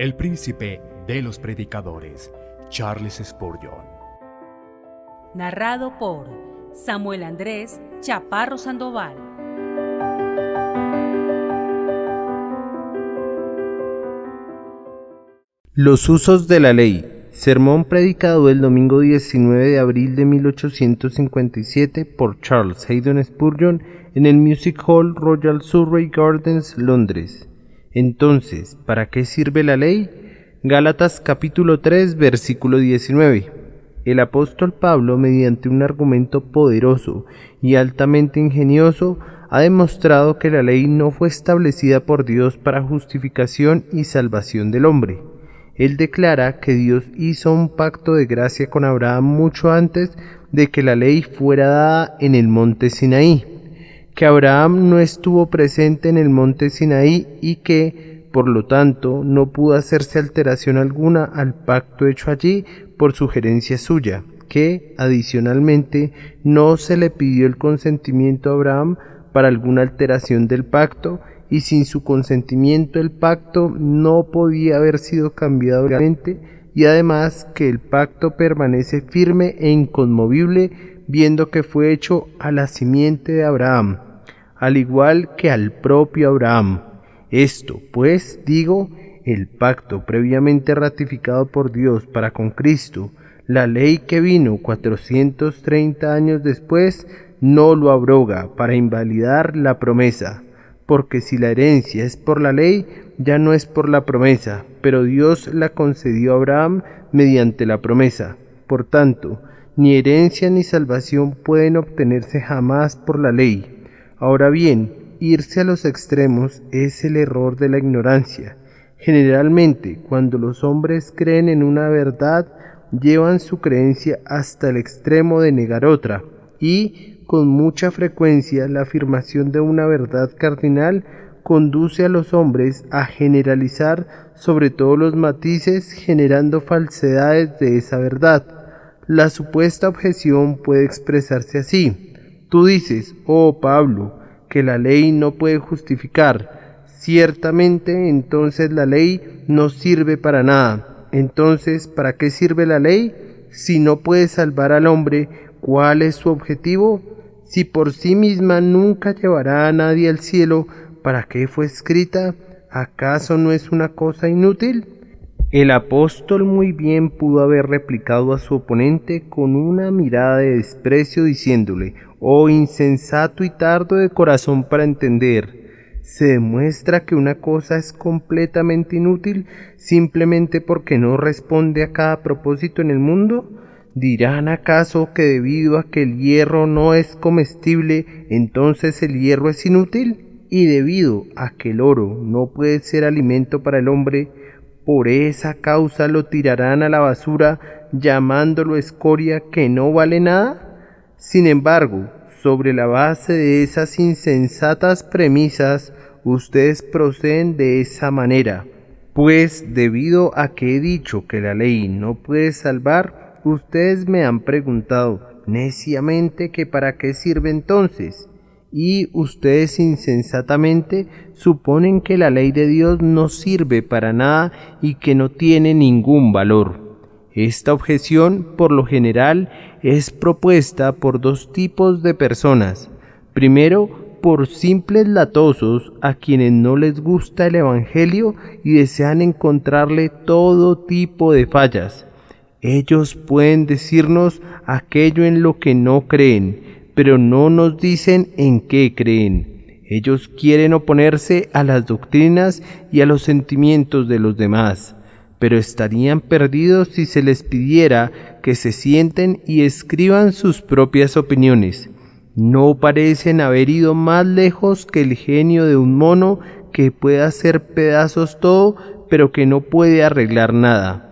el príncipe de los predicadores, Charles Spurgeon. Narrado por Samuel Andrés Chaparro Sandoval. Los usos de la ley. Sermón predicado el domingo 19 de abril de 1857 por Charles Haddon Spurgeon en el Music Hall Royal Surrey Gardens, Londres. Entonces, ¿para qué sirve la ley? Gálatas capítulo 3, versículo 19. El apóstol Pablo, mediante un argumento poderoso y altamente ingenioso, ha demostrado que la ley no fue establecida por Dios para justificación y salvación del hombre. Él declara que Dios hizo un pacto de gracia con Abraham mucho antes de que la ley fuera dada en el monte Sinaí, que Abraham no estuvo presente en el monte Sinaí y que, por lo tanto, no pudo hacerse alteración alguna al pacto hecho allí por sugerencia suya, que, adicionalmente, no se le pidió el consentimiento a Abraham para alguna alteración del pacto, y sin su consentimiento el pacto no podía haber sido cambiado legalmente, y además que el pacto permanece firme e inconmovible, viendo que fue hecho a la simiente de Abraham, al igual que al propio Abraham. Esto, pues, digo, el pacto previamente ratificado por Dios para con Cristo, la ley que vino 430 años después, no lo abroga para invalidar la promesa. Porque si la herencia es por la ley, ya no es por la promesa, pero Dios la concedió a Abraham mediante la promesa. Por tanto, ni herencia ni salvación pueden obtenerse jamás por la ley. Ahora bien, irse a los extremos es el error de la ignorancia. Generalmente, cuando los hombres creen en una verdad, llevan su creencia hasta el extremo de negar otra, y con mucha frecuencia la afirmación de una verdad cardinal conduce a los hombres a generalizar sobre todos los matices, generando falsedades de esa verdad. La supuesta objeción puede expresarse así: tú dices, oh Pablo, que la ley no puede justificar. Ciertamente, entonces la ley no sirve para nada. Entonces, ¿para qué sirve la ley? Si no puede salvar al hombre, ¿cuál es su objetivo? Si por sí misma nunca llevará a nadie al cielo, ¿para qué fue escrita? ¿Acaso no es una cosa inútil? El apóstol muy bien pudo haber replicado a su oponente con una mirada de desprecio diciéndole: oh insensato y tardo de corazón para entender. ¿Se demuestra que una cosa es completamente inútil simplemente porque no responde a cada propósito en el mundo? ¿Dirán acaso que debido a que el hierro no es comestible, entonces el hierro es inútil? Y debido a que el oro no puede ser alimento para el hombre, por esa causa lo tirarán a la basura, llamándolo escoria que no vale nada. Sin embargo, sobre la base de esas insensatas premisas, ustedes proceden de esa manera. Pues debido a que he dicho que la ley no puede salvar, ustedes me han preguntado neciamente que para qué sirve entonces, y ustedes insensatamente suponen que la ley de Dios no sirve para nada y que no tiene ningún valor. Esta objeción, por lo general, es propuesta por dos tipos de personas. Primero, por simples latosos a quienes no les gusta el Evangelio y desean encontrarle todo tipo de fallas. Ellos pueden decirnos aquello en lo que no creen, pero no nos dicen en qué creen. Ellos quieren oponerse a las doctrinas y a los sentimientos de los demás, pero estarían perdidos si se les pidiera que se sienten y escriban sus propias opiniones. No parecen haber ido más lejos que el genio de un mono que puede hacer pedazos todo, pero que no puede arreglar nada.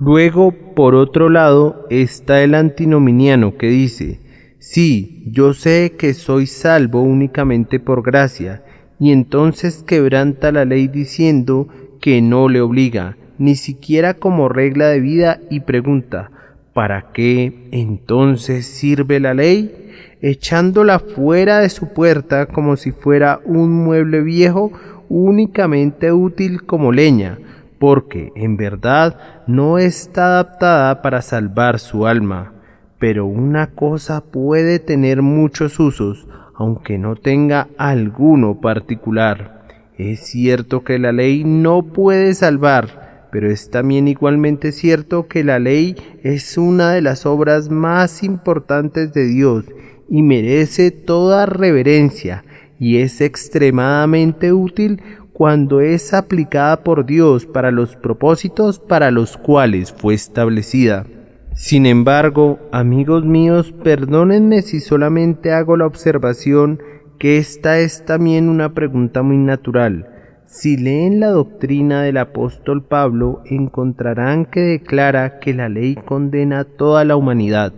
Luego, por otro lado, está el antinominiano que dice: sí, yo sé que soy salvo únicamente por gracia, y entonces quebranta la ley diciendo que no le obliga, ni siquiera como regla de vida, y pregunta: ¿para qué entonces sirve la ley? Echándola fuera de su puerta como si fuera un mueble viejo únicamente útil como leña, porque en verdad no está adaptada para salvar su alma. Pero una cosa puede tener muchos usos, aunque no tenga alguno particular. Es cierto que la ley no puede salvar, pero es también igualmente cierto que la ley es una de las obras más importantes de Dios y merece toda reverencia, y es extremadamente útil cuando es aplicada por Dios para los propósitos para los cuales fue establecida. Sin embargo, amigos míos, perdónenme si solamente hago la observación que esta es también una pregunta muy natural. Si leen la doctrina del apóstol Pablo, encontrarán que declara que la ley condena a toda la humanidad.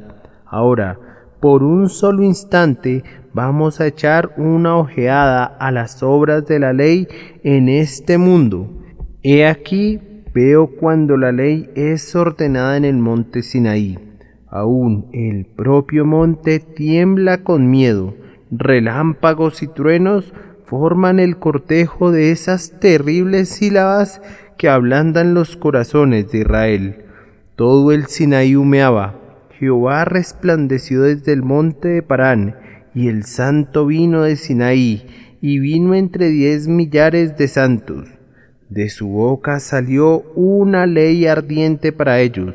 Ahora, por un solo instante, vamos a echar una ojeada a las obras de la ley en este mundo. He aquí, veo cuando la ley es ordenada en el monte Sinaí. Aún el propio monte tiembla con miedo. Relámpagos y truenos forman el cortejo de esas terribles sílabas que ablandan los corazones de Israel. Todo el Sinaí humeaba. Jehová resplandeció desde el monte de Parán, y el santo vino de Sinaí, y vino entre 10 millares de santos. De su boca salió una ley ardiente para ellos.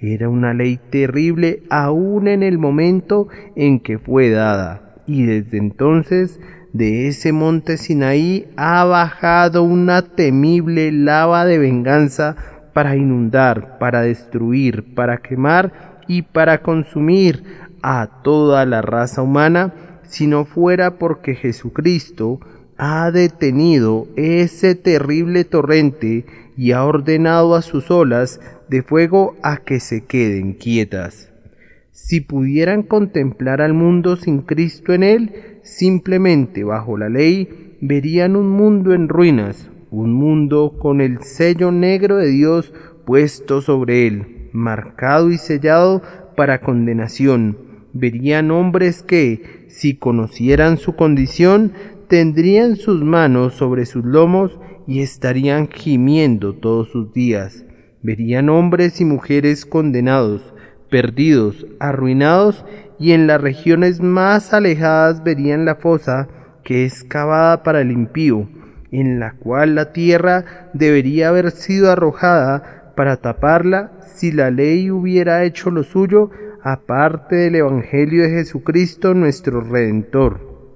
Era una ley terrible aún en el momento en que fue dada, y desde entonces de ese monte Sinaí ha bajado una temible lava de venganza para inundar, para destruir, para quemar y para consumir a toda la raza humana, si no fuera porque Jesucristo ha detenido ese terrible torrente y ha ordenado a sus olas de fuego a que se queden quietas. Si pudieran contemplar al mundo sin Cristo en él, simplemente bajo la ley, verían un mundo en ruinas, un mundo con el sello negro de Dios puesto sobre él, marcado y sellado para condenación. Verían hombres que, si conocieran su condición, tendrían sus manos sobre sus lomos y estarían gimiendo todos sus días. Verían hombres y mujeres condenados, perdidos, arruinados, y en las regiones más alejadas verían la fosa que es cavada para el impío, en la cual la tierra debería haber sido arrojada para taparla si la ley hubiera hecho lo suyo, aparte del Evangelio de Jesucristo nuestro Redentor.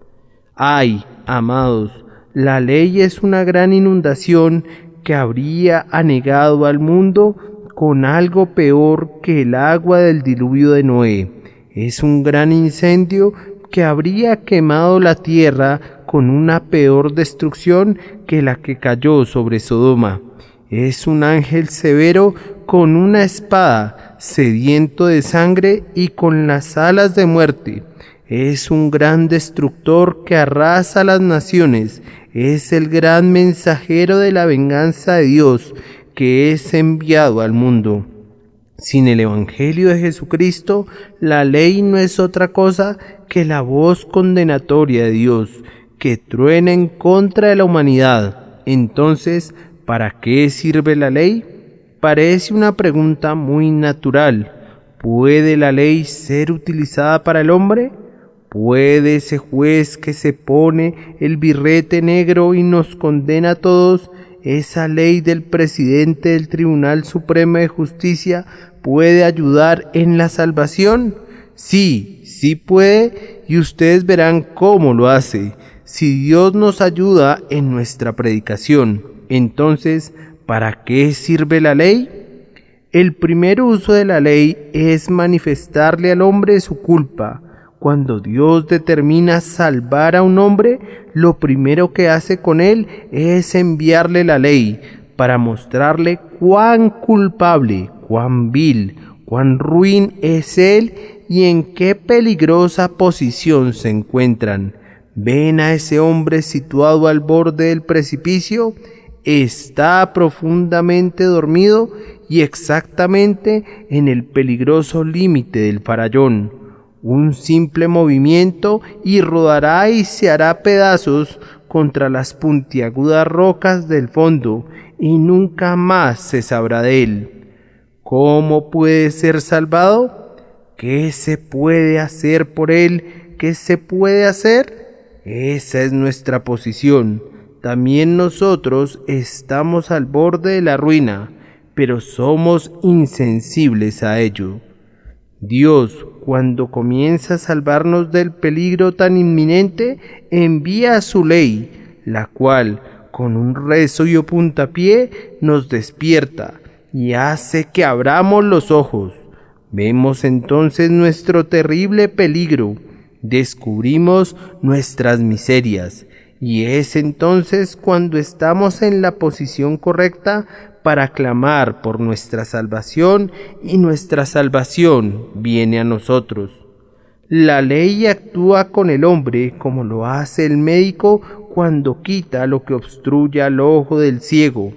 ¡Ay, amados! La ley es una gran inundación que habría anegado al mundo con algo peor que el agua del diluvio de Noé. Es un gran incendio que habría quemado la tierra con una peor destrucción que la que cayó sobre Sodoma. Es un ángel severo con una espada, sediento de sangre y con las alas de muerte. Es un gran destructor que arrasa las naciones. Es el gran mensajero de la venganza de Dios que es enviado al mundo. Sin el Evangelio de Jesucristo, la ley no es otra cosa que la voz condenatoria de Dios, que truena en contra de la humanidad. Entonces, ¿para qué sirve la ley? Parece una pregunta muy natural. ¿Puede la ley ser utilizada para el hombre? ¿Puede ese juez que se pone el birrete negro y nos condena a todos, esa ley del presidente del Tribunal Supremo de Justicia, puede ayudar en la salvación? Sí, sí puede, y ustedes verán cómo lo hace. Si Dios nos ayuda en nuestra predicación, entonces, ¿para qué sirve la ley? El primer uso de la ley es manifestarle al hombre su culpa. Cuando Dios determina salvar a un hombre, lo primero que hace con él es enviarle la ley para mostrarle cuán culpable, cuán vil, cuán ruin es él y en qué peligrosa posición se encuentran. ¿Ven a ese hombre situado al borde del precipicio? Está profundamente dormido y exactamente en el peligroso límite del farallón. Un simple movimiento y rodará y se hará pedazos contra las puntiagudas rocas del fondo, y nunca más se sabrá de él. ¿Cómo puede ser salvado? ¿Qué se puede hacer por él? ¿Qué se puede hacer? Esa es nuestra posición. También nosotros estamos al borde de la ruina, pero somos insensibles a ello. Dios, cuando comienza a salvarnos del peligro tan inminente, envía su ley, la cual, con un rezo y un puntapié, nos despierta y hace que abramos los ojos. Vemos entonces nuestro terrible peligro, descubrimos nuestras miserias, y es entonces cuando estamos en la posición correcta para clamar por nuestra salvación, y nuestra salvación viene a nosotros. La ley actúa con el hombre como lo hace el médico cuando quita lo que obstruye al ojo del ciego.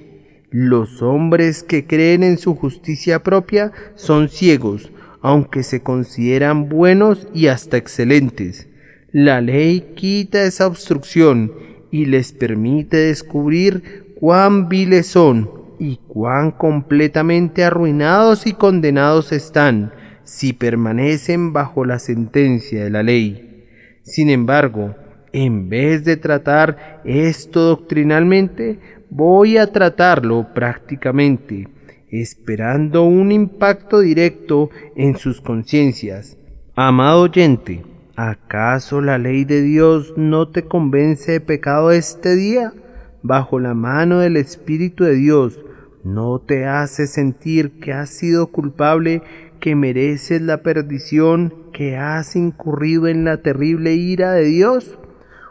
Los hombres que creen en su justicia propia son ciegos, aunque se consideran buenos y hasta excelentes. La ley quita esa obstrucción y les permite descubrir cuán viles son y cuán completamente arruinados y condenados están si permanecen bajo la sentencia de la ley. Sin embargo, en vez de tratar esto doctrinalmente, voy a tratarlo prácticamente, esperando un impacto directo en sus conciencias. Amado oyente, ¿acaso la ley de Dios no te convence de pecado este día? Bajo la mano del Espíritu de Dios, ¿no te hace sentir que has sido culpable, que mereces la perdición, que has incurrido en la terrible ira de Dios?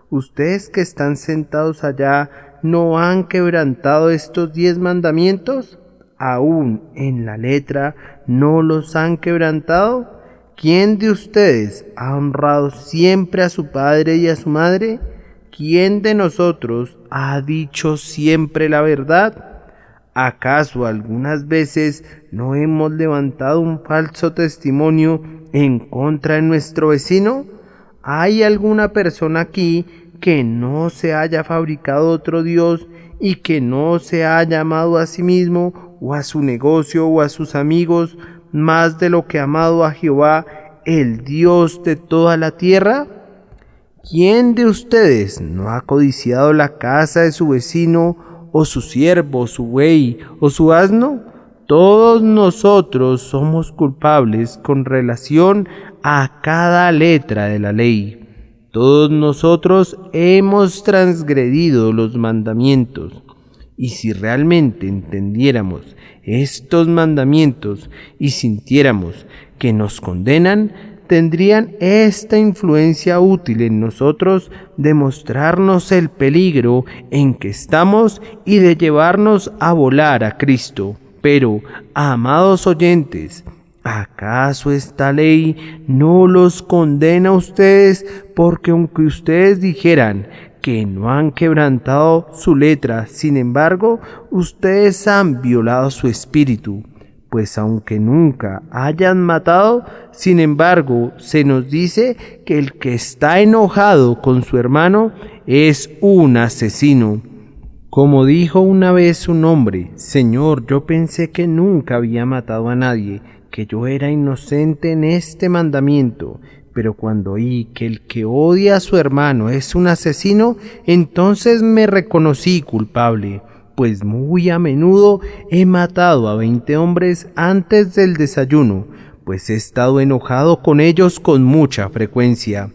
Ustedes que están sentados allá, ¿no han quebrantado estos 10 mandamientos? ¿Aún en la letra no los han quebrantado? ¿Quién de ustedes ha honrado siempre a su padre y a su madre? ¿Quién de nosotros ha dicho siempre la verdad? ¿Acaso algunas veces no hemos levantado un falso testimonio en contra de nuestro vecino? ¿Hay alguna persona aquí que no se haya fabricado otro Dios y que no se haya amado a sí mismo o a su negocio o a sus amigos más de lo que ha amado a Jehová, el Dios de toda la tierra? ¿Quién de ustedes no ha codiciado la casa de su vecino, o su siervo, su buey, o su asno? Todos nosotros somos culpables con relación a cada letra de la ley. Todos nosotros hemos transgredido los mandamientos. Y si realmente entendiéramos estos mandamientos y sintiéramos que nos condenan, tendrían esta influencia útil en nosotros de mostrarnos el peligro en que estamos y de llevarnos a volar a Cristo. Pero, amados oyentes, ¿acaso esta ley no los condena a ustedes? Porque aunque ustedes dijeran que no han quebrantado su letra, sin embargo, ustedes han violado su espíritu. Pues aunque nunca hayan matado, sin embargo, se nos dice que el que está enojado con su hermano es un asesino. Como dijo una vez un hombre: Señor, yo pensé que nunca había matado a nadie, que yo era inocente en este mandamiento, pero cuando oí que el que odia a su hermano es un asesino, entonces me reconocí culpable. Pues muy a menudo he matado a 20 hombres antes del desayuno, pues he estado enojado con ellos con mucha frecuencia.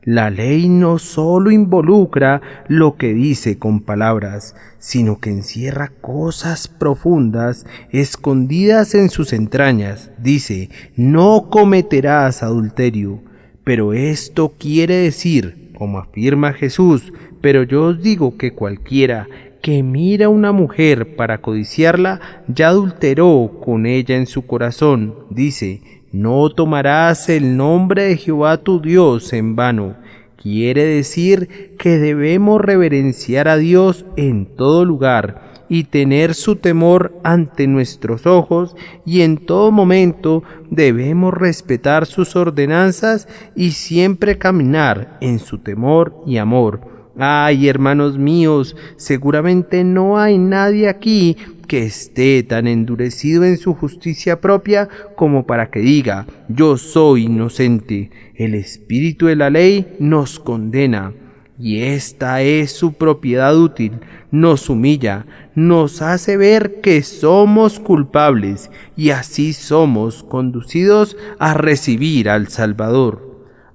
La ley no solo involucra lo que dice con palabras, sino que encierra cosas profundas escondidas en sus entrañas. Dice: no cometerás adulterio. Pero esto quiere decir, como afirma Jesús: pero yo os digo que cualquiera que mira a una mujer para codiciarla, ya adulteró con ella en su corazón. Dice: no tomarás el nombre de Jehová tu Dios en vano. Quiere decir que debemos reverenciar a Dios en todo lugar y tener su temor ante nuestros ojos, y en todo momento debemos respetar sus ordenanzas y siempre caminar en su temor y amor. Ay, hermanos míos, seguramente no hay nadie aquí que esté tan endurecido en su justicia propia como para que diga, yo soy inocente. El espíritu de la ley nos condena, y esta es su propiedad útil. Nos humilla, nos hace ver que somos culpables, y así somos conducidos a recibir al Salvador.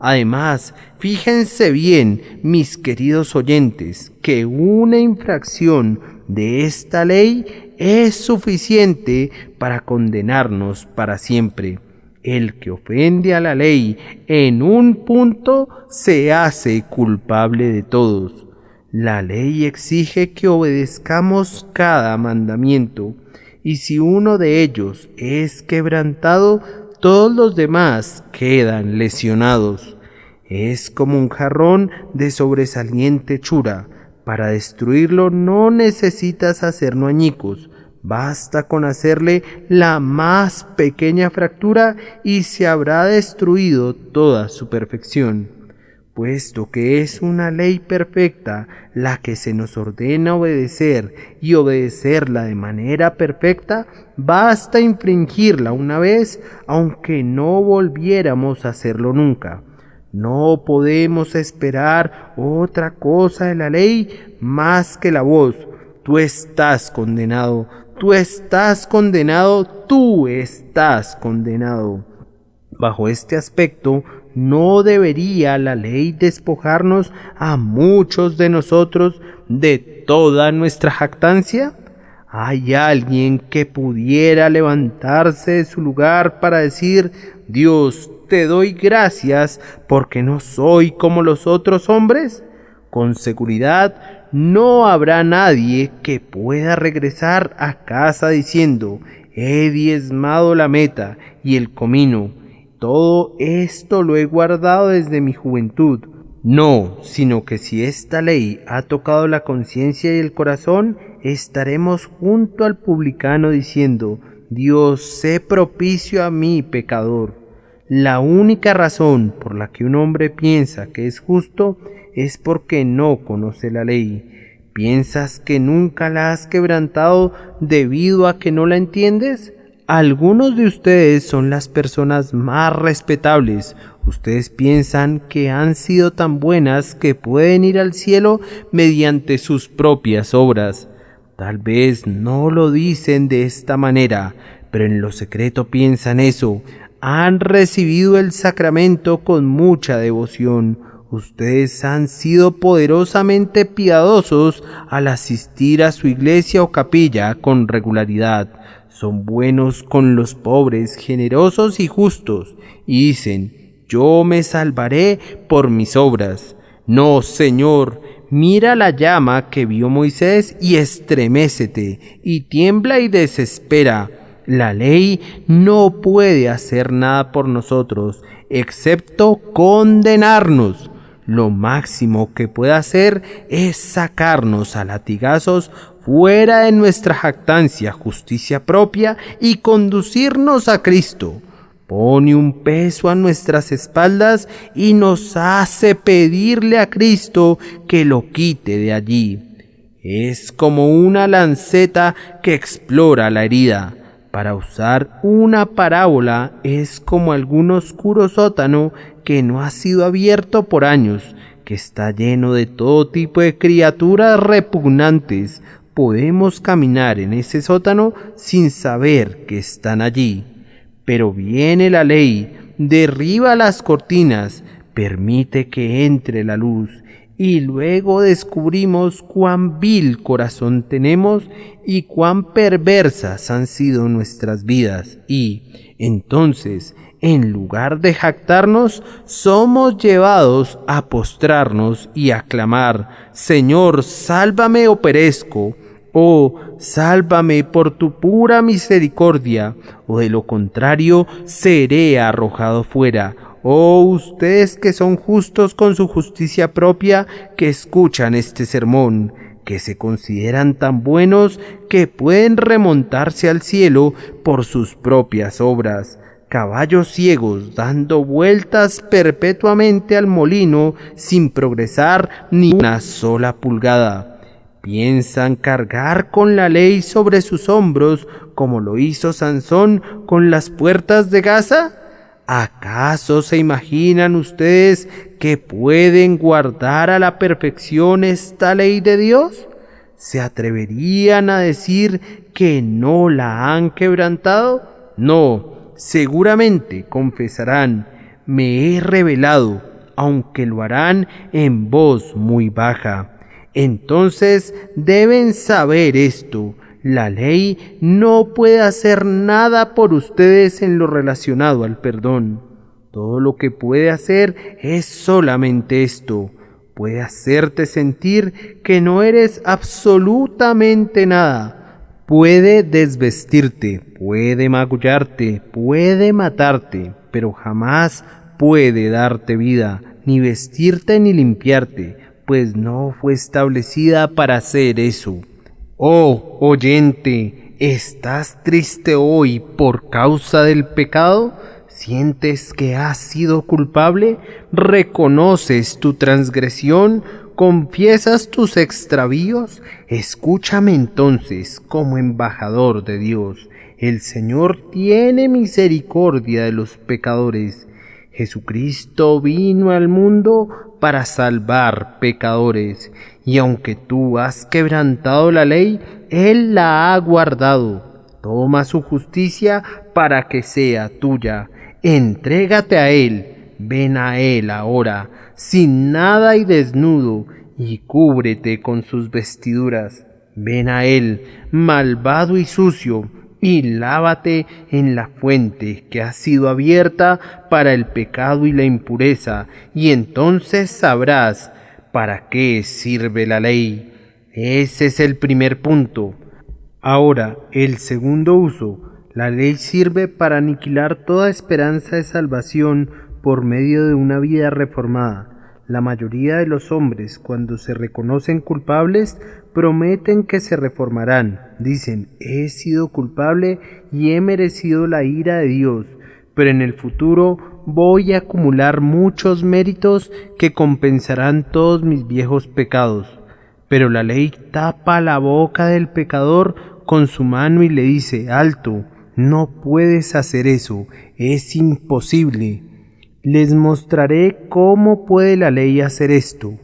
Además, fíjense bien, mis queridos oyentes, que una infracción de esta ley es suficiente para condenarnos para siempre. El que ofende a la ley en un punto se hace culpable de todos. La ley exige que obedezcamos cada mandamiento, y si uno de ellos es quebrantado, todos los demás quedan lesionados. Es como un jarrón de sobresaliente hechura. Para destruirlo no necesitas hacerlo añicos. Basta con hacerle la más pequeña fractura y se habrá destruido toda su perfección. Puesto que es una ley perfecta la que se nos ordena obedecer y obedecerla de manera perfecta, basta infringirla una vez, aunque no volviéramos a hacerlo nunca. No podemos esperar otra cosa de la ley más que la voz: tú estás condenado, tú estás condenado, tú estás condenado. Bajo este aspecto, ¿no debería la ley despojarnos a muchos de nosotros de toda nuestra jactancia? ¿Hay alguien que pudiera levantarse de su lugar para decir, Dios, te doy gracias porque no soy como los otros hombres? Con seguridad no habrá nadie que pueda regresar a casa diciendo, he diezmado la meta y el comino. Todo esto lo he guardado desde mi juventud. No, sino que si esta ley ha tocado la conciencia y el corazón, estaremos junto al publicano diciendo, Dios, sé propicio a mí, pecador. La única razón por la que un hombre piensa que es justo es porque no conoce la ley. ¿Piensas que nunca la has quebrantado debido a que no la entiendes? Algunos de ustedes son las personas más respetables. Ustedes piensan que han sido tan buenas que pueden ir al cielo mediante sus propias obras. Tal vez no lo dicen de esta manera, pero en lo secreto piensan eso. Han recibido el sacramento con mucha devoción. Ustedes han sido poderosamente piadosos al asistir a su iglesia o capilla con regularidad. Son buenos con los pobres, generosos y justos, y dicen, yo me salvaré por mis obras. No, Señor, mira la llama que vio Moisés y estremécete, y tiembla y desespera. La ley no puede hacer nada por nosotros, excepto condenarnos. Lo máximo que puede hacer es sacarnos a latigazos fuera de nuestra jactancia, justicia propia y conducirnos a Cristo. Pone un peso a nuestras espaldas y nos hace pedirle a Cristo que lo quite de allí. Es como una lanceta que explora la herida. Para usar una parábola, es como algún oscuro sótano que no ha sido abierto por años, que está lleno de todo tipo de criaturas repugnantes. Podemos caminar en ese sótano sin saber que están allí. Pero viene la ley, derriba las cortinas, permite que entre la luz, y luego descubrimos cuán vil corazón tenemos y cuán perversas han sido nuestras vidas. Y entonces, en lugar de jactarnos, somos llevados a postrarnos y a clamar, Señor, sálvame o perezco. Oh, sálvame por tu pura misericordia, o de lo contrario seré arrojado fuera. Oh, ustedes que son justos con su justicia propia, que escuchan este sermón, que se consideran tan buenos que pueden remontarse al cielo por sus propias obras. caballos ciegos dando vueltas perpetuamente al molino sin progresar ni una sola pulgada. Piensan cargar con la ley sobre sus hombros como lo hizo Sansón con las puertas de Gaza. ¿Acaso se imaginan ustedes que pueden guardar a la perfección esta ley de Dios? ¿Se atreverían a decir que no la han quebrantado? No, seguramente confesarán: me he rebelado, aunque lo harán en voz muy baja. Entonces deben saber esto: la ley no puede hacer nada por ustedes en lo relacionado al perdón. Todo lo que puede hacer es solamente esto: puede hacerte sentir que no eres absolutamente nada. Puede desvestirte, puede magullarte, puede matarte, pero jamás puede darte vida, ni vestirte ni limpiarte, pues no fue establecida para hacer eso. Oh oyente, ¿estás triste hoy por causa del pecado? ¿Sientes que has sido culpable? ¿Reconoces tu transgresión? ¿Confiesas tus extravíos? Escúchame entonces como embajador de Dios. El Señor tiene misericordia de los pecadores. Jesucristo vino al mundo para salvar pecadores, y aunque tú has quebrantado la ley, Él la ha guardado. Toma su justicia para que sea tuya. Entrégate a Él, ven a Él ahora, sin nada y desnudo, y cúbrete con sus vestiduras. Ven a Él, malvado y sucio, y lávate en la fuente que ha sido abierta para el pecado y la impureza, y entonces sabrás para qué sirve la ley. Ese es el primer punto. Ahora, el segundo uso. La ley sirve para aniquilar toda esperanza de salvación por medio de una vida reformada. La mayoría de los hombres, cuando se reconocen culpables, prometen que se reformarán. Dicen: he sido culpable y he merecido la ira de Dios, pero en el futuro voy a acumular muchos méritos que compensarán todos mis viejos pecados. Pero la ley tapa la boca del pecador con su mano y le dice: alto, no puedes hacer eso, es imposible. Les mostraré cómo puede la ley hacer esto.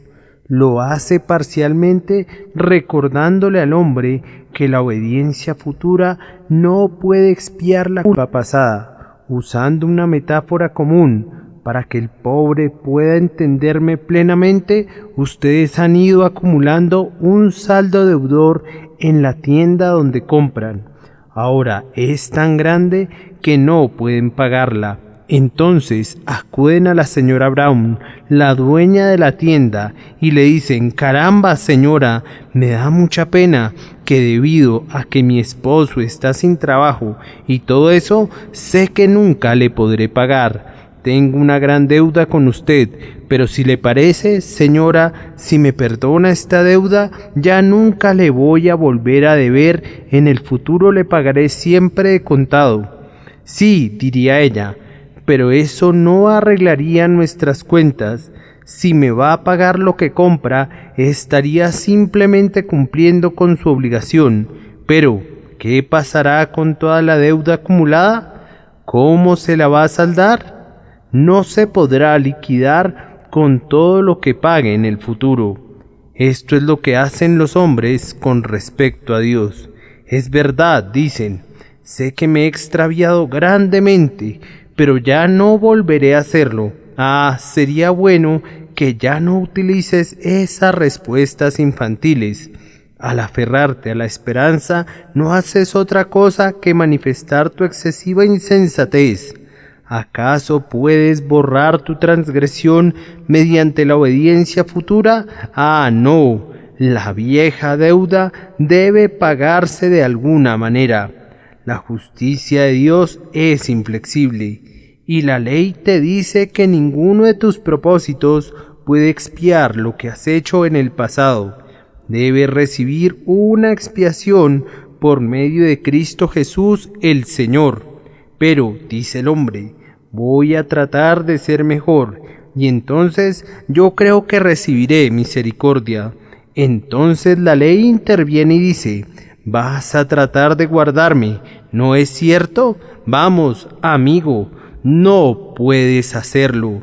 Lo hace parcialmente, recordándole al hombre que la obediencia futura no puede expiar la culpa pasada, usando una metáfora común. Para que el pobre pueda entenderme plenamente, ustedes han ido acumulando un saldo deudor en la tienda donde compran. Ahora es tan grande que no pueden pagarla. Entonces acuden a la señora Brown, la dueña de la tienda, y le dicen: caramba, señora, me da mucha pena que debido a que mi esposo está sin trabajo y todo eso, sé que nunca le podré pagar. Tengo una gran deuda con usted, pero si le parece, señora, si me perdona esta deuda, ya nunca le voy a volver a deber, en el futuro le pagaré siempre de contado. Sí, diría ella, pero eso no arreglaría nuestras cuentas. Si me va a pagar lo que compra, estaría simplemente cumpliendo con su obligación. Pero, ¿qué pasará con toda la deuda acumulada? ¿Cómo se la va a saldar? No se podrá liquidar con todo lo que pague en el futuro. Esto es lo que hacen los hombres con respecto a Dios. Es verdad, dicen, sé que me he extraviado grandemente, pero ya no volveré a hacerlo. Sería bueno que ya no utilices esas respuestas infantiles. Al aferrarte a la esperanza, no haces otra cosa que manifestar tu excesiva insensatez. ¿Acaso puedes borrar tu transgresión mediante la obediencia futura? No, la vieja deuda debe pagarse de alguna manera. La justicia de Dios es inflexible, y la ley te dice que ninguno de tus propósitos puede expiar lo que has hecho en el pasado. Debes recibir una expiación por medio de Cristo Jesús el Señor. Pero, dice el hombre, voy a tratar de ser mejor, y entonces yo creo que recibiré misericordia. Entonces la ley interviene y dice, vas a tratar de guardarme, ¿no es cierto? Vamos, amigo, no puedes hacerlo.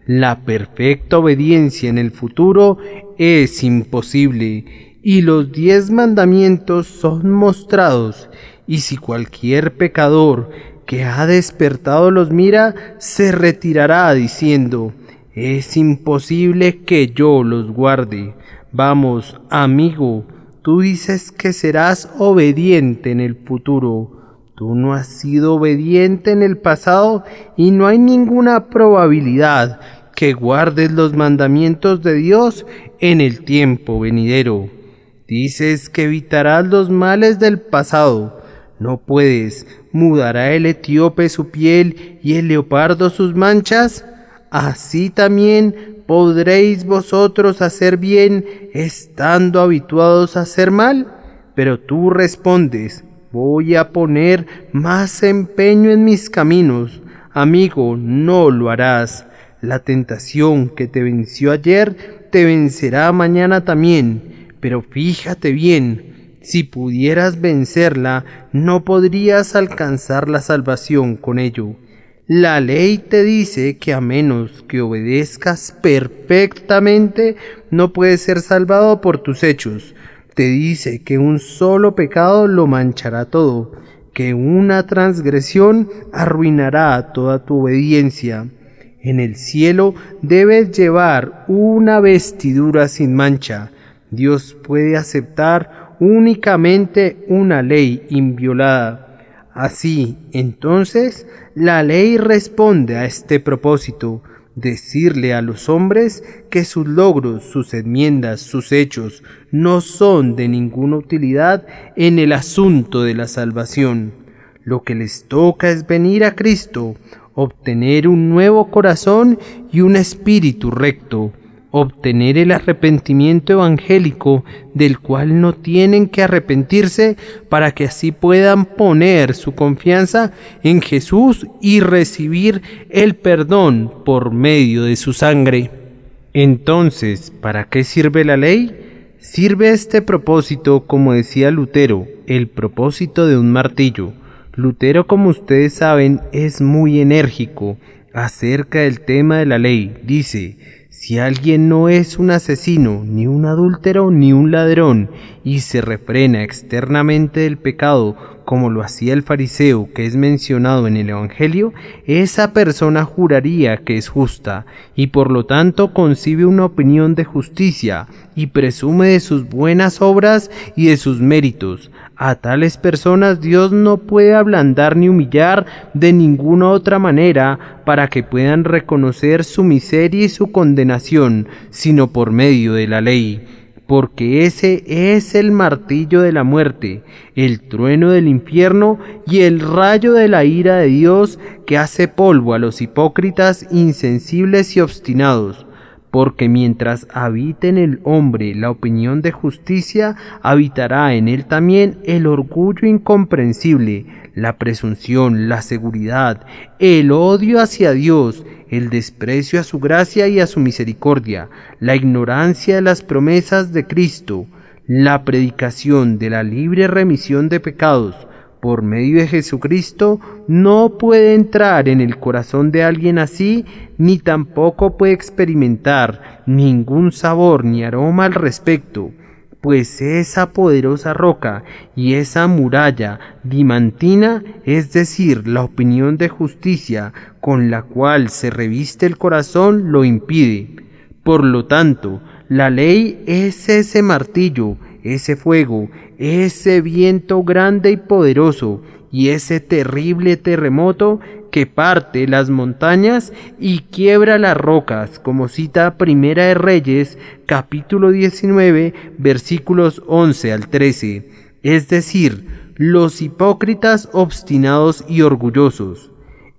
La perfecta obediencia en el futuro es imposible, y los 10 mandamientos son mostrados, y si cualquier pecador que ha despertado los mira, se retirará diciendo, es imposible que yo los guarde. Vamos, amigo, tú dices que serás obediente en el futuro. Tú no has sido obediente en el pasado y no hay ninguna probabilidad que guardes los mandamientos de Dios en el tiempo venidero. Dices que evitarás los males del pasado. No puedes. ¿Mudará el etíope su piel y el leopardo sus manchas? Así también podréis vosotros hacer bien estando habituados a hacer mal. Pero tú respondes, voy a poner más empeño en mis caminos. Amigo, no lo harás. La tentación que te venció ayer te vencerá mañana también. Pero fíjate bien, si pudieras vencerla, no podrías alcanzar la salvación con ello. La ley te dice que a menos que obedezcas perfectamente, no puedes ser salvado por tus hechos. Te dice que un solo pecado lo manchará todo, que una transgresión arruinará toda tu obediencia. En el cielo debes llevar una vestidura sin mancha. Dios puede aceptar únicamente una ley inviolada. Así, entonces, la ley responde a este propósito, decirle a los hombres que sus logros, sus enmiendas, sus hechos no son de ninguna utilidad en el asunto de la salvación. Lo que les toca es venir a Cristo, obtener un nuevo corazón y un espíritu recto, obtener el arrepentimiento evangélico del cual no tienen que arrepentirse para que así puedan poner su confianza en Jesús y recibir el perdón por medio de su sangre. Entonces, ¿para qué sirve la ley? Sirve este propósito, como decía Lutero, el propósito de un martillo. Lutero, como ustedes saben, es muy enérgico acerca del tema de la ley. Dice, si alguien no es un asesino, ni un adúltero, ni un ladrón, y se refrena externamente del pecado, como lo hacía el fariseo que es mencionado en el Evangelio, esa persona juraría que es justa, y por lo tanto concibe una opinión de justicia, y presume de sus buenas obras y de sus méritos. A tales personas Dios no puede ablandar ni humillar de ninguna otra manera para que puedan reconocer su miseria y su condenación, sino por medio de la ley. Porque ese es el martillo de la muerte, el trueno del infierno y el rayo de la ira de Dios que hace polvo a los hipócritas insensibles y obstinados. Porque mientras habite en el hombre la opinión de justicia, habitará en él también el orgullo incomprensible, la presunción, la seguridad, el odio hacia Dios, el desprecio a su gracia y a su misericordia, la ignorancia de las promesas de Cristo, la predicación de la libre remisión de pecados por medio de Jesucristo no puede entrar en el corazón de alguien así, ni tampoco puede experimentar ningún sabor ni aroma al respecto, pues esa poderosa roca y esa muralla diamantina, es decir, la opinión de justicia con la cual se reviste el corazón, lo impide. Por lo tanto, la ley es ese martillo, ese fuego, ese viento grande y poderoso, y ese terrible terremoto que parte las montañas y quiebra las rocas, como cita Primera de Reyes, capítulo 19, versículos 11 al 13, es decir, los hipócritas obstinados y orgullosos.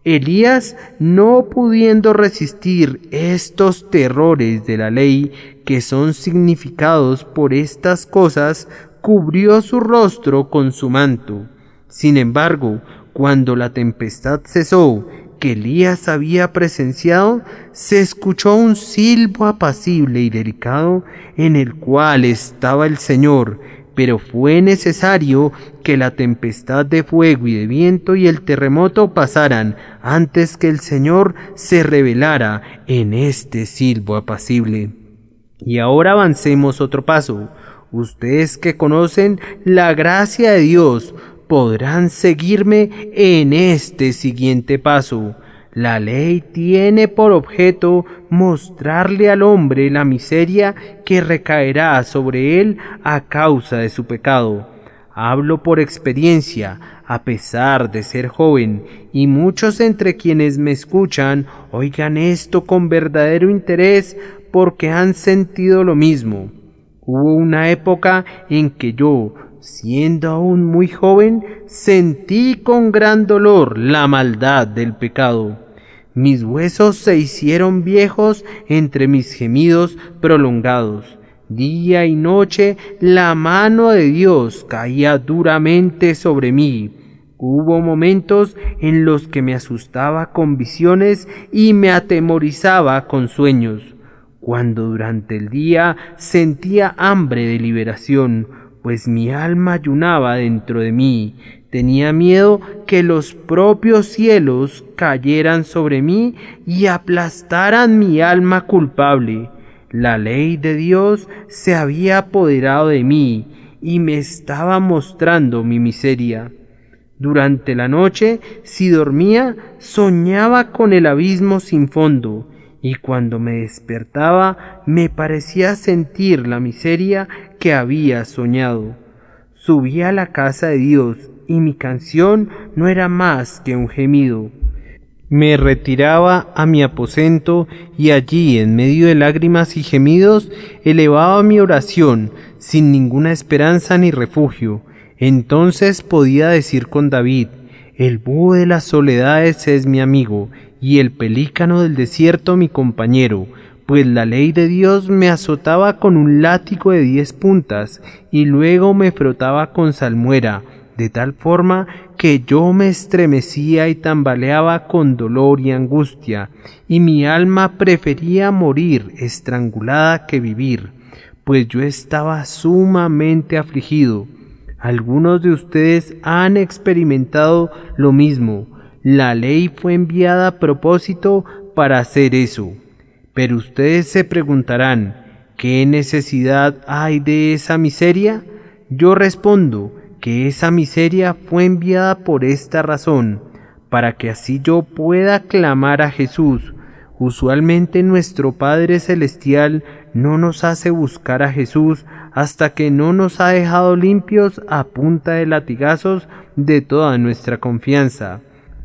Elías, no pudiendo resistir estos terrores de la ley que son significados por estas cosas, cubrió su rostro con su manto. Sin embargo, cuando la tempestad cesó, que Elías había presenciado, se escuchó un silbo apacible y delicado en el cual estaba el Señor, pero fue necesario que la tempestad de fuego y de viento y el terremoto pasaran antes que el Señor se revelara en este silbo apacible. Y ahora avancemos otro paso. Ustedes que conocen la gracia de Dios podrán seguirme en este siguiente paso. La ley tiene por objeto mostrarle al hombre la miseria que recaerá sobre él a causa de su pecado. Hablo por experiencia, a pesar de ser joven, y muchos entre quienes me escuchan oigan esto con verdadero interés porque han sentido lo mismo. Hubo una época en que yo, siendo aún muy joven, sentí con gran dolor la maldad del pecado. Mis huesos se hicieron viejos entre mis gemidos prolongados. Día y noche la mano de Dios caía duramente sobre mí. Hubo momentos en los que me asustaba con visiones y me atemorizaba con sueños, cuando durante el día sentía hambre de liberación, pues mi alma ayunaba dentro de mí. Tenía miedo que los propios cielos cayeran sobre mí y aplastaran mi alma culpable. La ley de Dios se había apoderado de mí y me estaba mostrando mi miseria. Durante la noche, si dormía, soñaba con el abismo sin fondo, y cuando me despertaba me parecía sentir la miseria que había soñado. Subí a la casa de Dios y mi canción no era más que un gemido. Me retiraba a mi aposento y allí, en medio de lágrimas y gemidos, elevaba mi oración sin ninguna esperanza ni refugio. Entonces podía decir con David: el búho de las soledades es mi amigo, y el pelícano del desierto mi compañero, pues la ley de Dios me azotaba con un látigo de 10 puntas, y luego me frotaba con salmuera, de tal forma que yo me estremecía y tambaleaba con dolor y angustia, y mi alma prefería morir estrangulada que vivir, pues yo estaba sumamente afligido. Algunos de ustedes han experimentado lo mismo. La ley fue enviada a propósito para hacer eso. Pero ustedes se preguntarán, ¿qué necesidad hay de esa miseria? Yo respondo que esa miseria fue enviada por esta razón, para que así yo pueda clamar a Jesús. Usualmente nuestro Padre Celestial no nos hace buscar a Jesús hasta que no nos ha dejado limpios a punta de latigazos de toda nuestra confianza.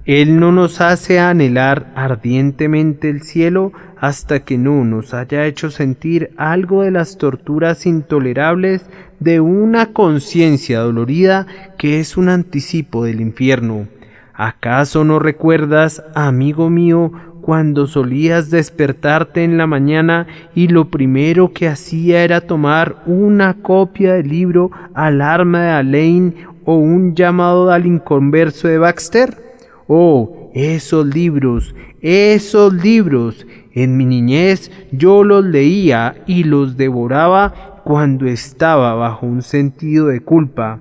Él no nos hace anhelar ardientemente el cielo hasta que no nos haya hecho sentir algo de las torturas intolerables de una conciencia dolorida que es un anticipo del infierno. ¿Acaso no recuerdas, amigo mío, cuando solías despertarte en la mañana y lo primero que hacía era tomar una copia del libro Alarma de Alain o un llamado al inconverso de Baxter? Oh, esos libros. En mi niñez yo los leía y los devoraba cuando estaba bajo un sentido de culpa.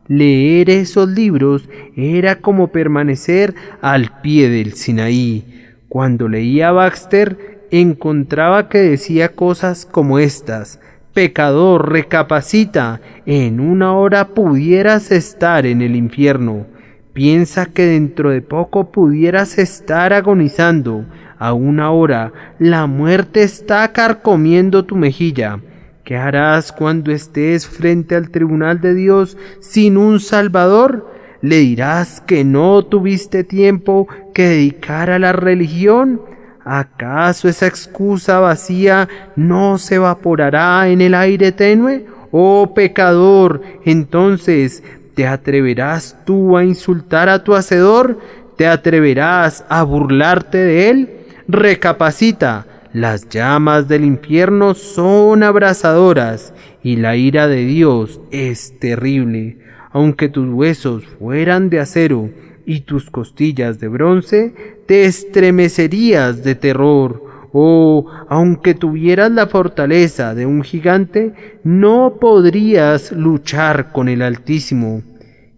Leer esos libros era como permanecer al pie del Sinaí. Cuando leía a Baxter, encontraba que decía cosas como estas: pecador, recapacita, en una hora pudieras estar en el infierno. Piensa que dentro de poco pudieras estar agonizando. A una hora la muerte está carcomiendo tu mejilla. ¿Qué harás cuando estés frente al tribunal de Dios sin un Salvador? ¿Le dirás que no tuviste tiempo que dedicar a la religión? ¿Acaso esa excusa vacía no se evaporará en el aire tenue? Oh pecador, entonces, ¿te atreverás tú a insultar a tu Hacedor? ¿Te atreverás a burlarte de él? Recapacita, las llamas del infierno son abrasadoras y la ira de Dios es terrible. Aunque tus huesos fueran de acero y tus costillas de bronce, te estremecerías de terror. Oh, aunque tuvieras la fortaleza de un gigante, no podrías luchar con el Altísimo.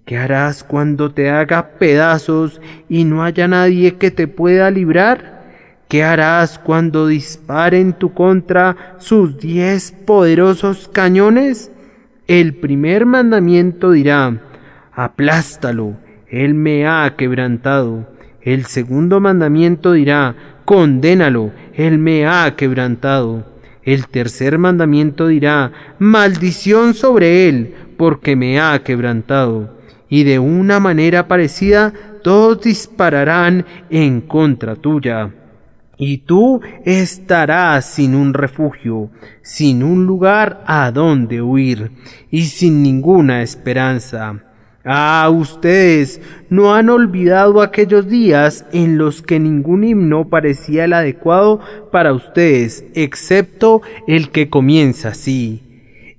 ¿Qué harás cuando te haga pedazos y no haya nadie que te pueda librar? ¿Qué harás cuando disparen en tu contra sus 10 poderosos cañones? El primer mandamiento dirá: aplástalo, él me ha quebrantado. El segundo mandamiento dirá: condénalo, él me ha quebrantado. El tercer mandamiento dirá: maldición sobre él, porque me ha quebrantado. Y de una manera parecida, todos dispararán en contra tuya. Y tú estarás sin un refugio, sin un lugar a donde huir, y sin ninguna esperanza. Ah, ustedes no han olvidado aquellos días en los que ningún himno parecía el adecuado para ustedes, excepto el que comienza así: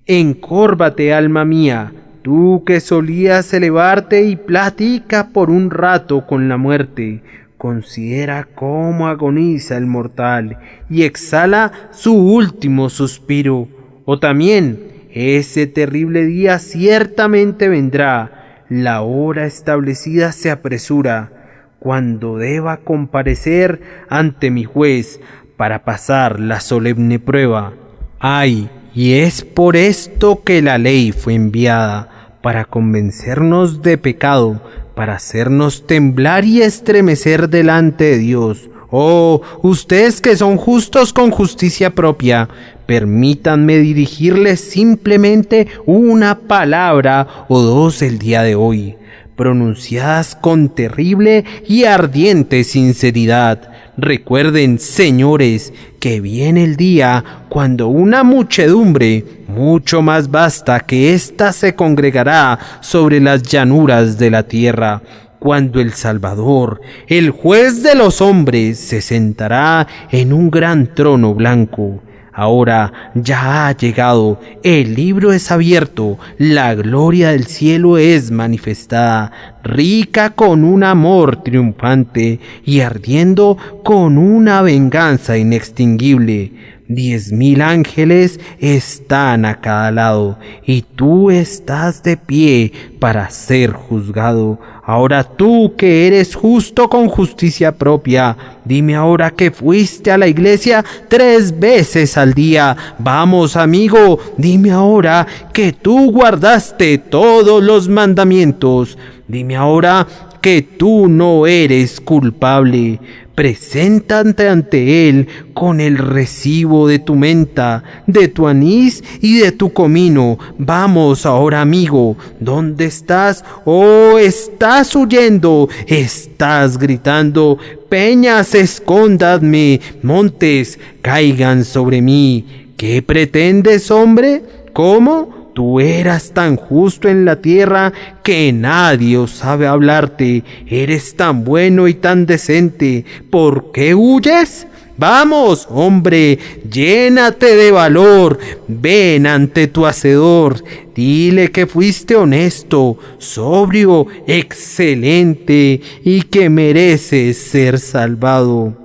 encórvate, alma mía, tú que solías elevarte, y platica por un rato con la muerte. Considera cómo agoniza el mortal y exhala su último suspiro. O también, ese terrible día ciertamente vendrá. La hora establecida se apresura, cuando deba comparecer ante mi juez para pasar la solemne prueba. Ay, y es por esto que la ley fue enviada, para convencernos de pecado, para hacernos temblar y estremecer delante de Dios. Oh, ustedes que son justos con justicia propia, permítanme dirigirles simplemente una palabra o dos el día de hoy, pronunciadas con terrible y ardiente sinceridad. Recuerden, señores, que viene el día cuando una muchedumbre mucho más vasta que ésta se congregará sobre las llanuras de la tierra, cuando el Salvador, el juez de los hombres, se sentará en un gran trono blanco. Ahora ya ha llegado, el libro es abierto, la gloria del cielo es manifestada, rica con un amor triunfante y ardiendo con una venganza inextinguible. 10,000 ángeles están a cada lado, y tú estás de pie para ser juzgado. Ahora tú que eres justo con justicia propia, dime ahora que fuiste a la iglesia 3 veces al día. Vamos, amigo, dime ahora que tú guardaste todos los mandamientos. Dime ahora que tú no eres culpable. Preséntate ante él con el recibo de tu menta, de tu anís y de tu comino. Vamos ahora, amigo, ¿dónde estás? Oh, estás huyendo, estás gritando: peñas, escóndadme, montes, caigan sobre mí. ¿Qué pretendes, hombre? ¿Cómo? Tú eras tan justo en la tierra que nadie osaba hablarte. Eres tan bueno y tan decente. ¿Por qué huyes? Vamos, hombre, llénate de valor. Ven ante tu hacedor. Dile que fuiste honesto, sobrio, excelente y que mereces ser salvado.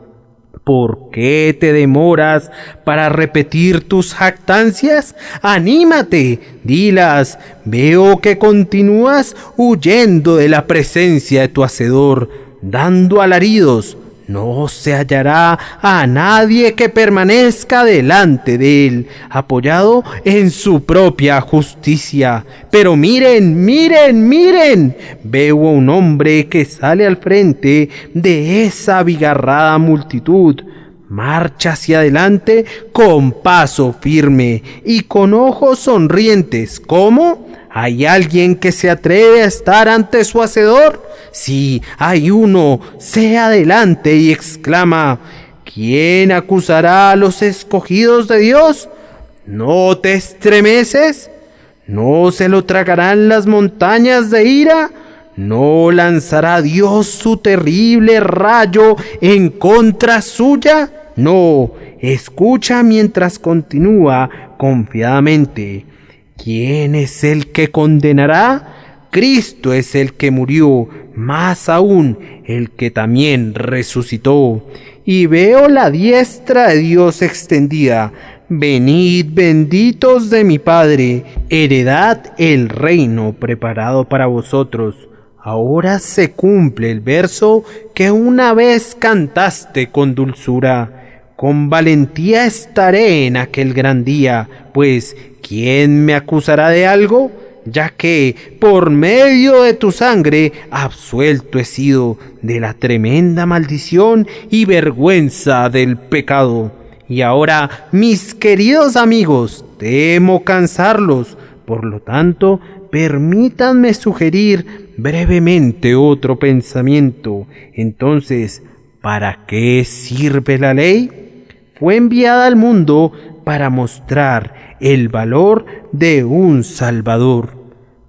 ¿Por qué te demoras para repetir tus jactancias? ¡Anímate! Dilas. Veo que continúas huyendo de la presencia de tu hacedor, dando alaridos. No se hallará a nadie que permanezca delante de él, apoyado en su propia justicia. Pero miren, miren, miren. Veo a un hombre que sale al frente de esa abigarrada multitud. Marcha hacia adelante con paso firme y con ojos sonrientes. ¿Cómo? ¿Hay alguien que se atreve a estar ante su hacedor? Sí, hay uno. Se adelante y exclama: ¿quién acusará a los escogidos de Dios? ¿No te estremeces? ¿No se lo tragarán las montañas de ira? ¿No lanzará Dios su terrible rayo en contra suya? No, escucha mientras continúa confiadamente. ¿Quién es el que condenará? Cristo es el que murió, más aún el que también resucitó. Y veo la diestra de Dios extendida. Venid, benditos de mi Padre, heredad el reino preparado para vosotros. Ahora se cumple el verso que una vez cantaste con dulzura. Con valentía estaré en aquel gran día, pues ¿quién me acusará de algo? Ya que por medio de tu sangre absuelto he sido de la tremenda maldición y vergüenza del pecado. Y ahora, mis queridos amigos, temo cansarlos, por lo tanto, permítanme sugerir brevemente otro pensamiento. Entonces, ¿para qué sirve la ley? Fue enviada al mundo para mostrar el valor de un Salvador.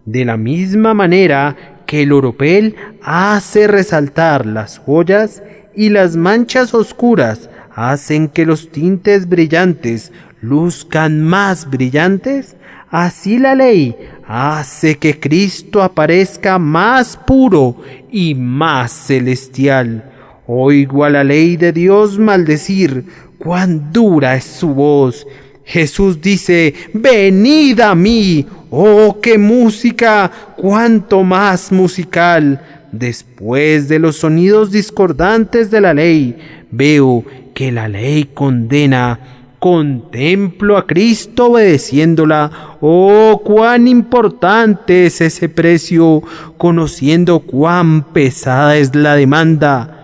De la misma manera que el oropel hace resaltar las joyas y las manchas oscuras hacen que los tintes brillantes luzcan más brillantes, así la ley hace que Cristo aparezca más puro y más celestial. Oigo a la ley de Dios maldecir, cuán dura es su voz. Jesús dice, venid a mí. ¡Oh, qué música! ¡Cuánto más musical! Después de los sonidos discordantes de la ley, veo que la ley condena. Contemplo a Cristo obedeciéndola. ¡Oh, cuán importante es ese precio! Conociendo cuán pesada es la demanda.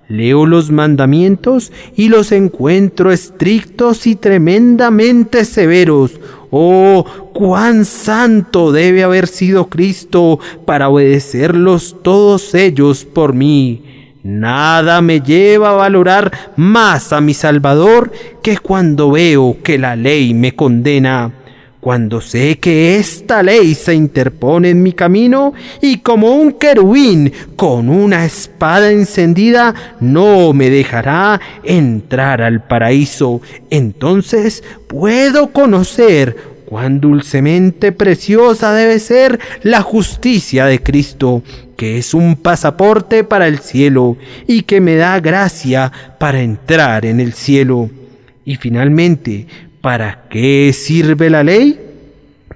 Leo los mandamientos y los encuentro estrictos y tremendamente severos. ¡Oh, cuán santo debe haber sido Cristo para obedecerlos todos ellos por mí! Nada me lleva a valorar más a mi Salvador que cuando veo que la ley me condena. Cuando sé que esta ley se interpone en mi camino y como un querubín con una espada encendida no me dejará entrar al paraíso, entonces puedo conocer cuán dulcemente preciosa debe ser la justicia de Cristo, que es un pasaporte para el cielo y que me da gracia para entrar en el cielo. Y finalmente, ¿para qué sirve la ley?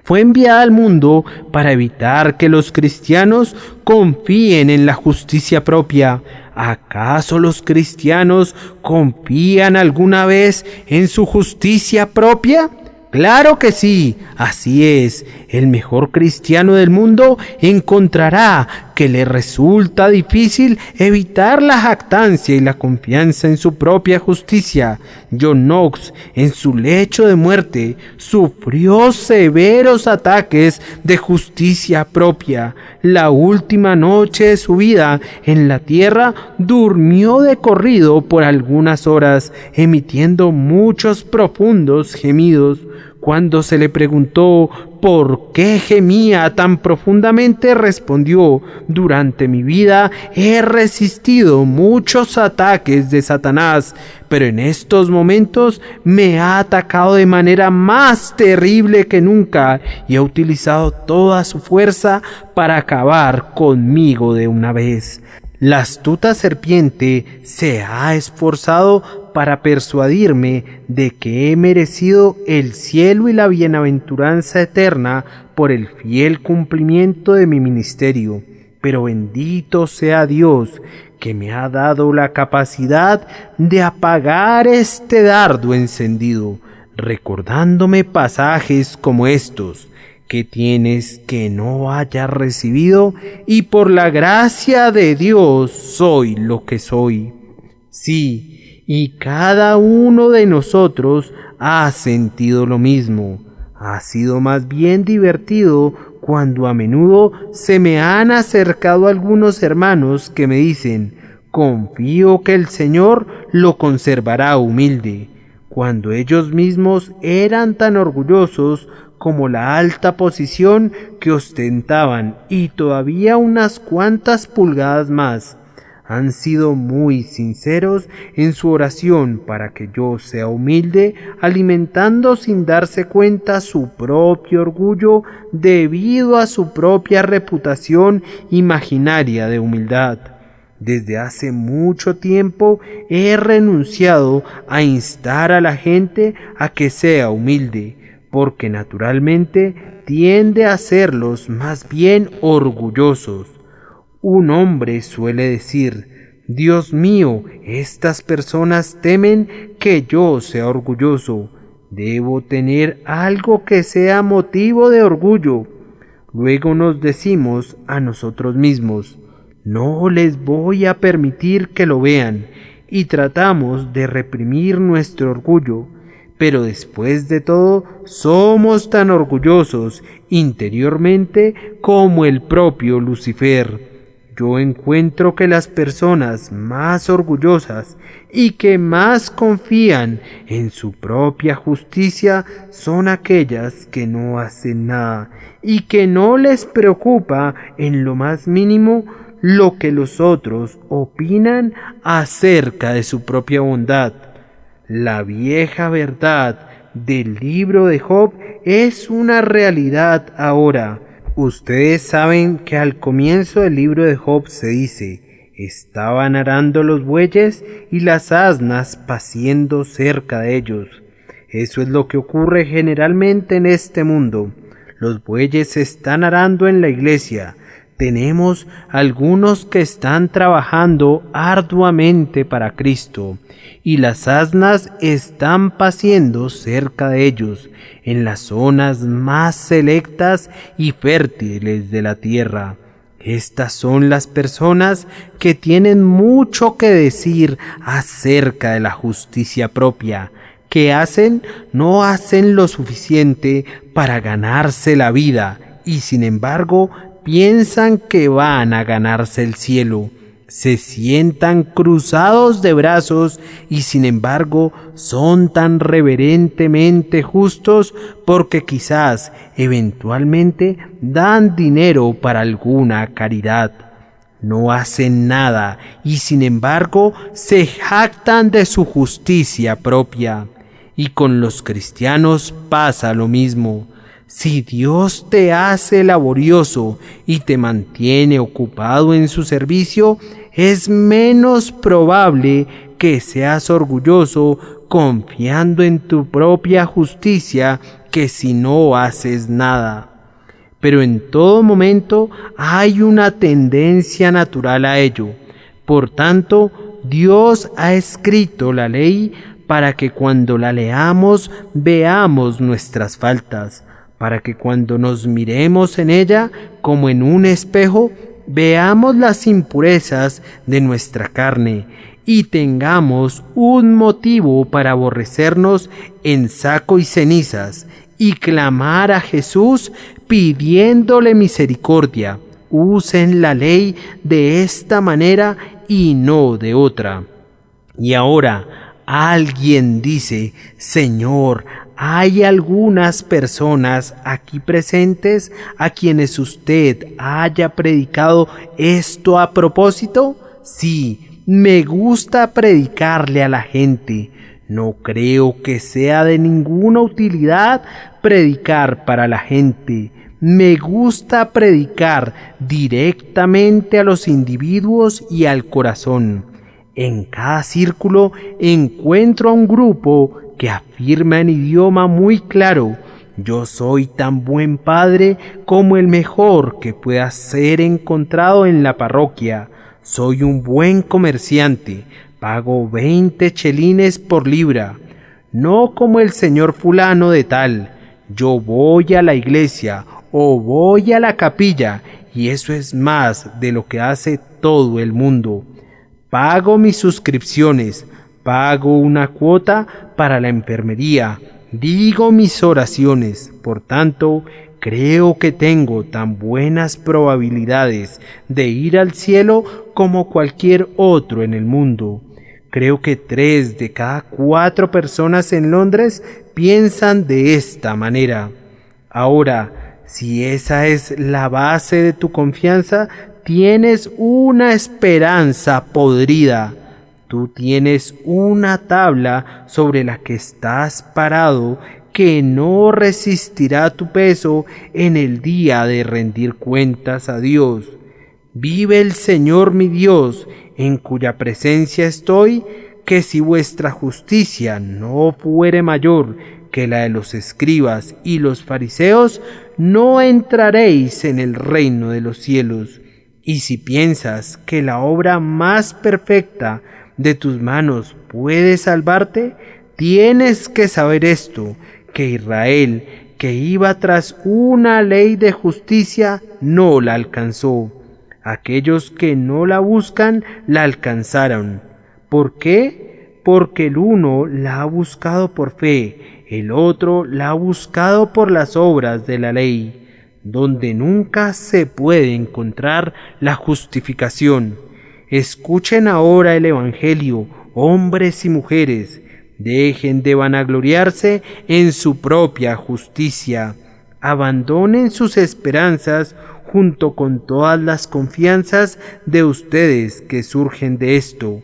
Fue enviada al mundo para evitar que los cristianos confíen en la justicia propia. ¿Acaso los cristianos confían alguna vez en su justicia propia? Claro que sí, así es. El mejor cristiano del mundo encontrará que le resulta difícil evitar la jactancia y la confianza en su propia justicia. John Knox, en su lecho de muerte, sufrió severos ataques de justicia propia. La última noche de su vida en la tierra durmió de corrido por algunas horas, emitiendo muchos profundos gemidos. Cuando se le preguntó por qué gemía tan profundamente, respondió: durante mi vida he resistido muchos ataques de Satanás, pero en estos momentos me ha atacado de manera más terrible que nunca y ha utilizado toda su fuerza para acabar conmigo de una vez. La astuta serpiente se ha esforzado para persuadirme de que he merecido el cielo y la bienaventuranza eterna por el fiel cumplimiento de mi ministerio. Pero bendito sea Dios, que me ha dado la capacidad de apagar este dardo encendido, recordándome pasajes como estos: que tienes que no hayas recibido, y por la gracia de Dios soy lo que soy. Sí, y cada uno de nosotros ha sentido lo mismo. Ha sido más bien divertido cuando a menudo se me han acercado algunos hermanos que me dicen: confío que el Señor lo conservará humilde, cuando ellos mismos eran tan orgullosos como la alta posición que ostentaban y todavía unas cuantas pulgadas más. han sido muy sinceros en su oración para que yo sea humilde, alimentando sin darse cuenta su propio orgullo debido a su propia reputación imaginaria de humildad. Desde hace mucho tiempo he renunciado a instar a la gente a que sea humilde, porque naturalmente tiende a hacerlos más bien orgullosos. Un hombre suele decir: Dios mío, estas personas temen que yo sea orgulloso. Debo tener algo que sea motivo de orgullo. Luego nos decimos a nosotros mismos: no les voy a permitir que lo vean, y tratamos de reprimir nuestro orgullo. Pero después de todo, somos tan orgullosos interiormente como el propio Lucifer. Yo encuentro que las personas más orgullosas y que más confían en su propia justicia son aquellas que no hacen nada y que no les preocupa en lo más mínimo lo que los otros opinan acerca de su propia bondad. La vieja verdad del libro de Job es una realidad ahora. Ustedes saben que al comienzo del libro de Job se dice: estaban arando los bueyes y las asnas paciendo cerca de ellos. Eso es lo que ocurre generalmente en este mundo. Los bueyes están arando en la iglesia. Tenemos algunos que están trabajando arduamente para Cristo, y las asnas están paciendo cerca de ellos, en las zonas más selectas y fértiles de la tierra. Estas son las personas que tienen mucho que decir acerca de la justicia propia. ¿Qué hacen? No hacen lo suficiente para ganarse la vida, y sin embargo piensan que van a ganarse el cielo. Se sientan cruzados de brazos y sin embargo son tan reverentemente justos porque quizás eventualmente dan dinero para alguna caridad. No hacen nada y sin embargo se jactan de su justicia propia. Y con los cristianos pasa lo mismo. Si Dios te hace laborioso y te mantiene ocupado en su servicio, es menos probable que seas orgulloso confiando en tu propia justicia que si no haces nada. Pero en todo momento hay una tendencia natural a ello. Por tanto, Dios ha escrito la ley para que cuando la leamos veamos nuestras faltas, para que cuando nos miremos en ella como en un espejo, veamos las impurezas de nuestra carne y tengamos un motivo para aborrecernos en saco y cenizas y clamar a Jesús pidiéndole misericordia. Usen la ley de esta manera y no de otra. Y ahora alguien dice: Señor, ¿hay algunas personas aquí presentes a quienes usted haya predicado esto a propósito? Sí, me gusta predicarle a la gente. No creo que sea de ninguna utilidad predicar para la gente. Me gusta predicar directamente a los individuos y al corazón. En cada círculo encuentro a un grupo que afirma en idioma muy claro: yo soy tan buen padre como el mejor que pueda ser encontrado en la parroquia. Soy un buen comerciante, pago 20 chelines por libra. No como el señor fulano de tal. Yo voy a la iglesia o voy a la capilla, y eso es más de lo que hace todo el mundo. Pago mis suscripciones, pago una cuota para la enfermería, digo mis oraciones. Por tanto, creo que tengo tan buenas probabilidades de ir al cielo como cualquier otro en el mundo. Creo que 3 de cada 4 personas en Londres piensan de esta manera. Ahora, si esa es la base de tu confianza, tienes una esperanza podrida. Tú tienes una tabla sobre la que estás parado que no resistirá tu peso en el día de rendir cuentas a Dios. Vive el Señor mi Dios, en cuya presencia estoy, que si vuestra justicia no fuere mayor que la de los escribas y los fariseos, no entraréis en el reino de los cielos. Y si piensas que la obra más perfecta de tus manos puede salvarte, tienes que saber esto, que Israel, que iba tras una ley de justicia, no la alcanzó. Aquellos que no la buscan, la alcanzaron. ¿Por qué? Porque el uno la ha buscado por fe, el otro la ha buscado por las obras de la ley, donde nunca se puede encontrar la justificación. Escuchen ahora el Evangelio, hombres y mujeres. Dejen de vanagloriarse en su propia justicia. Abandonen sus esperanzas junto con todas las confianzas de ustedes que surgen de esto.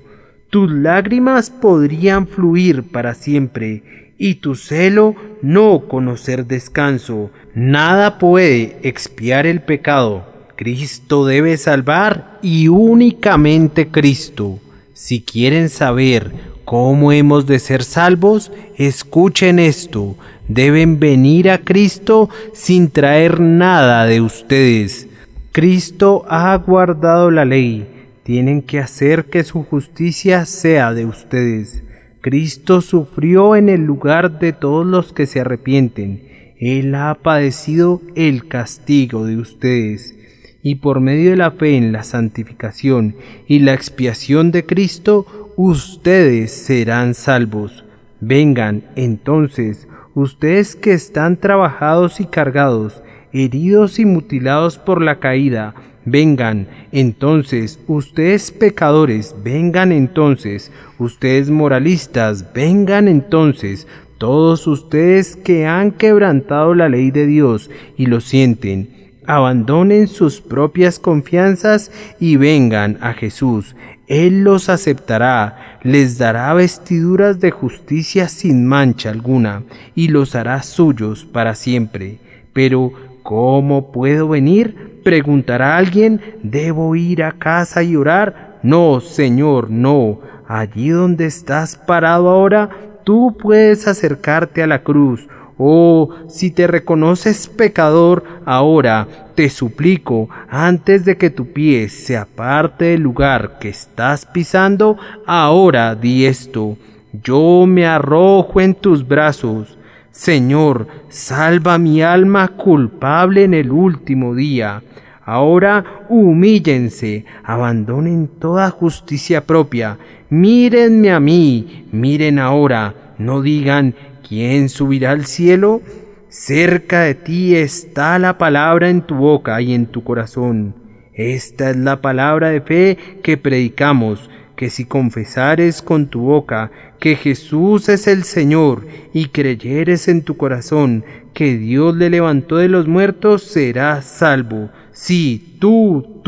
Tus lágrimas podrían fluir para siempre y tu celo no conocer descanso. Nada puede expiar el pecado. Cristo debe salvar y únicamente Cristo. Si quieren saber cómo hemos de ser salvos, escuchen esto. Deben venir a Cristo sin traer nada de ustedes. Cristo ha guardado la ley. Tienen que hacer que su justicia sea de ustedes. Cristo sufrió en el lugar de todos los que se arrepienten. Él ha padecido el castigo de ustedes. Y por medio de la fe en la santificación y la expiación de Cristo, ustedes serán salvos. Vengan, entonces, ustedes que están trabajados y cargados, heridos y mutilados por la caída, vengan, entonces, ustedes pecadores, vengan entonces, ustedes moralistas, vengan entonces, todos ustedes que han quebrantado la ley de Dios y lo sienten. Abandonen sus propias confianzas y vengan a Jesús. Él los aceptará, les dará vestiduras de justicia sin mancha alguna y los hará suyos para siempre. Pero, ¿cómo puedo venir? Preguntará alguien, ¿debo ir a casa y orar? No, Señor, no. Allí donde estás parado ahora, tú puedes acercarte a la cruz. Oh, si te reconoces pecador, ahora te suplico, antes de que tu pie se aparte del lugar que estás pisando, ahora di esto: yo me arrojo en tus brazos. Señor, salva mi alma culpable en el último día. Ahora humíllense, abandonen toda justicia propia. Mírenme a mí, miren ahora, no digan: ¿quién subirá al cielo? Cerca de ti está la palabra en tu boca y en tu corazón. Esta es la palabra de fe que predicamos, que si confesares con tu boca que Jesús es el Señor y creyeres en tu corazón que Dios le levantó de los muertos, serás salvo. Sí, tú,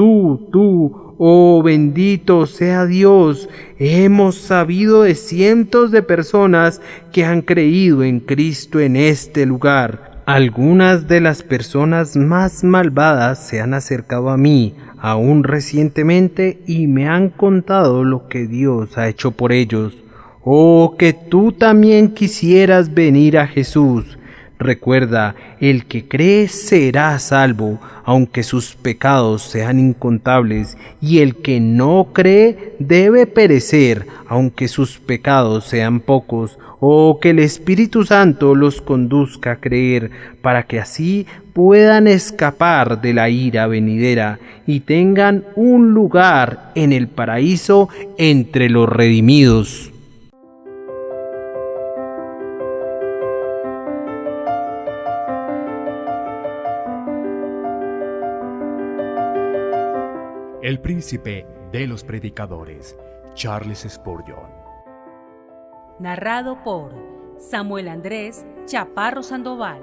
oh bendito sea Dios, hemos sabido de cientos de personas que han creído en Cristo en este lugar. Algunas de las personas más malvadas se han acercado a mí, aún recientemente, y me han contado lo que Dios ha hecho por ellos. Oh, que tú también quisieras venir a Jesús. Recuerda, el que cree será salvo, aunque sus pecados sean incontables, y el que no cree debe perecer, aunque sus pecados sean pocos. Oh, que el Espíritu Santo los conduzca a creer, para que así puedan escapar de la ira venidera y tengan un lugar en el paraíso entre los redimidos. El príncipe de los predicadores, Charles Spurgeon. Narrado por Samuel Andrés Chaparro Sandoval.